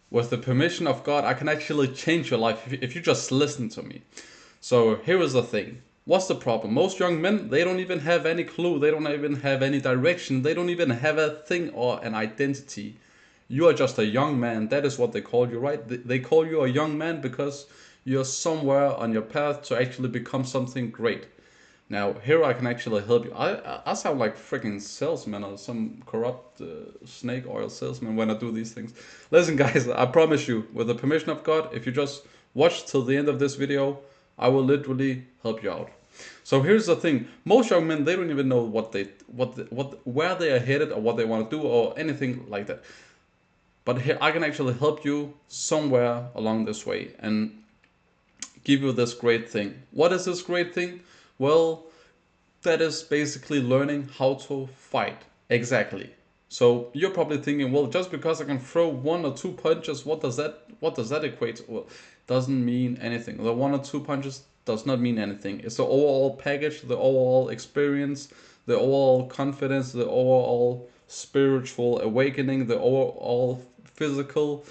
With the permission of God, I can actually change your life if you just listen to me. So here is the thing. What's the problem? Most young men, they don't even have any clue. They don't even have any direction. They don't even have a thing or an identity. You are just a young man. That is what they call you, right? They call you a young man because you're somewhere on your path to actually become something great. Now, here I can actually help you. I sound like freaking salesman or some corrupt snake oil salesman when I do these things. Listen, guys, I promise you, with the permission of God, if you just watch till the end of this video, I will literally help you out. So here's the thing: most young men, they don't even know where they are headed or what they want to do or anything like that. But here I can actually help you somewhere along this way and give you this great thing. What is this great thing? Well, that is basically learning how to fight. Exactly. So you're probably thinking, well, just because I can throw one or two punches, what does that equate to? Well, doesn't mean anything. The one or two punches does not mean anything. It's the overall package, the overall experience, the overall confidence, the overall spiritual awakening, the overall physical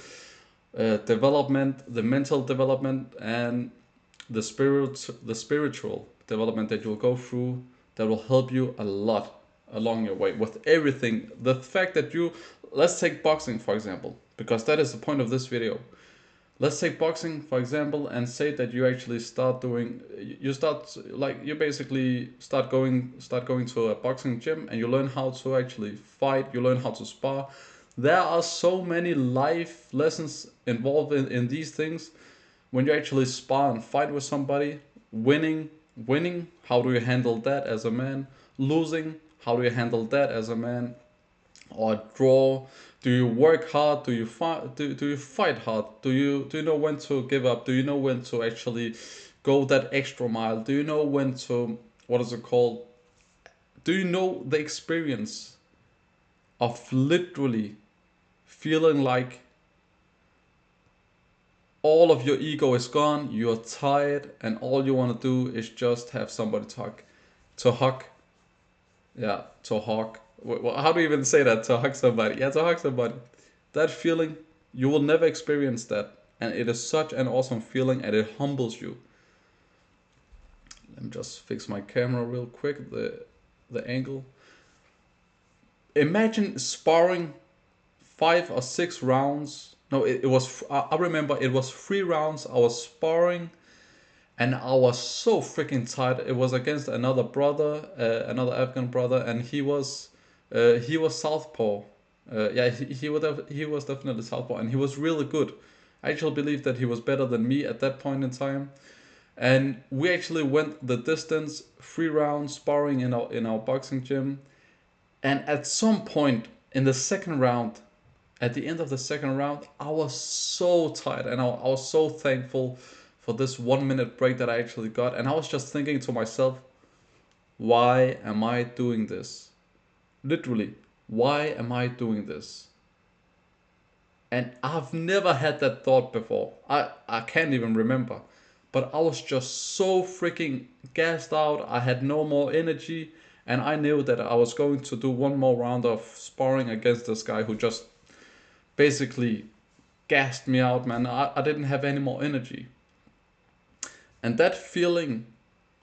development, the mental development, and the spiritual development that you'll go through that will help you a lot along your way with everything. The fact that let's take boxing for example, because that is the point of this video. Let's take boxing for example and say that you actually start doing, you start like you basically start going to a boxing gym and you learn how to actually fight, you learn how to spar. There are so many life lessons involved in these things. When you actually spar and fight with somebody, winning, how do you handle that as a man? Losing, how do you handle that as a man? Or draw, do you work hard? Do you fight? Do you fight hard? Do you know when to give up? Do you know when to actually go that extra mile? Do you know when to, what is it called? Do you know the experience of literally feeling like all of your ego is gone, you're tired, and all you want to do is just have somebody talk, to hug, yeah, to hug. How do you even say that? To hug somebody, yeah, to hug somebody. That feeling, you will never experience that, and it is such an awesome feeling, and it humbles you. Let me just fix my camera real quick, the angle. Imagine sparring 5 or 6 rounds. No, it was. I remember it was 3 rounds. I was sparring and I was so freaking tired. It was against another brother, another Afghan brother, and he was southpaw. Yeah, he was definitely southpaw, and he was really good. I actually believe that he was better than me at that point in time, and we actually went the distance, 3 rounds sparring in our boxing gym, and at some point in the second round, at the end of the second round, I was so tired and I was so thankful for this 1 minute break that I actually got. And I was just thinking to myself, why am I doing this? Literally, why am I doing this? And I've never had that thought before. I can't even remember. But I was just so freaking gassed out. I had no more energy. And I knew that I was going to do one more round of sparring against this guy who just basically gassed me out, man. I didn't have any more energy. And that feeling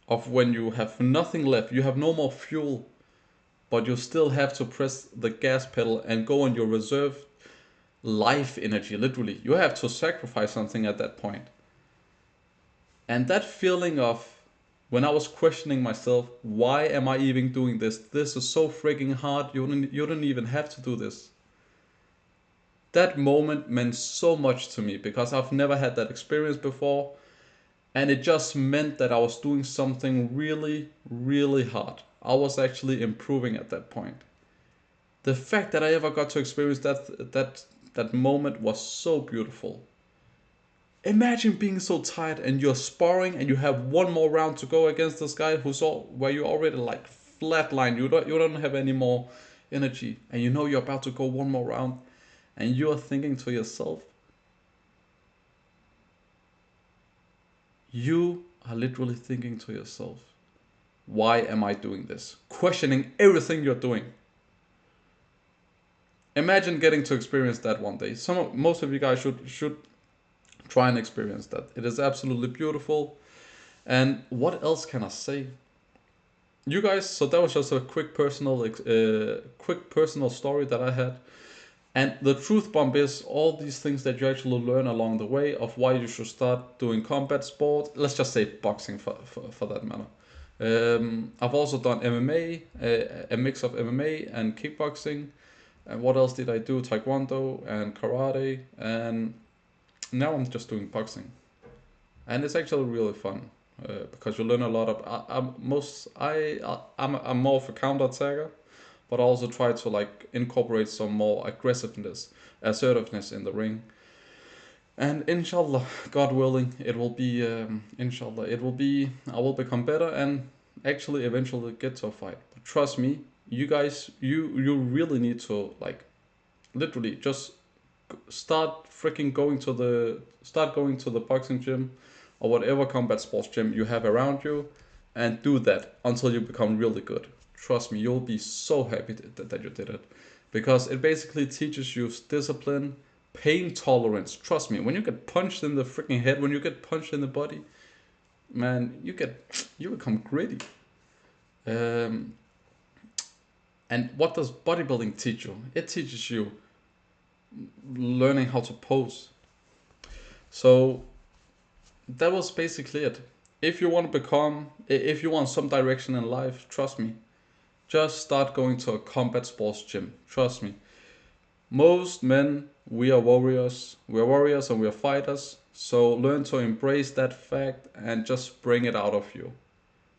of when you have nothing left, you have no more fuel, but you still have to press the gas pedal and go on your reserve life energy, literally. You have to sacrifice something at that point. And that feeling of when I was questioning myself, why am I even doing this? This is so freaking hard. You don't even have to do this. That moment meant so much to me because I've never had that experience before. And it just meant that I was doing something really, really hard. I was actually improving at that point. The fact that I ever got to experience that moment was so beautiful. Imagine being so tired and you're sparring and you have one more round to go against this guy where you already like flatline. You don't have any more energy, and you know you're about to go one more round, and you're thinking to yourself, you are literally thinking to yourself, why am I doing this? Questioning everything you're doing. Imagine getting to experience that one day. Most of you guys should try and experience that. It is absolutely beautiful. And what else can I say? You guys, so that was just a quick personal story that I had. And the truth bomb is all these things that you actually learn along the way of why you should start doing combat sport. Let's just say boxing for that matter. I've also done MMA, a mix of MMA and kickboxing. And what else did I do? Taekwondo and karate. And now I'm just doing boxing. And it's actually really fun. Because you learn a lot of. I'm more of a counter attacker, but I also try to like incorporate some more assertiveness in the ring. And inshallah, God willing, it will be inshallah, it will be. I will become better and actually eventually get to a fight. But trust me, you guys, you really need to like literally just start going to the boxing gym or whatever combat sports gym you have around you, and do that until you become really good. Trust me, you'll be so happy that you did it, because it basically teaches you discipline, pain tolerance. Trust me, when you get punched in the freaking head, when you get punched in the body, man, you become gritty. Um, and what does bodybuilding teach you? It teaches you learning how to pose. So that was basically it. If you want some direction in life, trust me, just start going to a combat sports gym. Trust me. Most men, we are warriors. We are warriors and we are fighters. So learn to embrace that fact and just bring it out of you.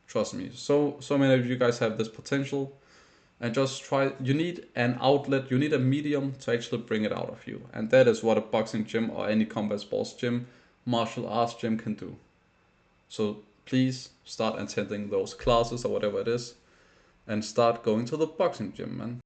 Trust me. So many of you guys have this potential, and just try. You need an outlet. You need a medium to actually bring it out of you, and that is what a boxing gym or any combat sports gym, martial arts gym can do. So please start attending those classes or whatever it is, and start going to the boxing gym, man.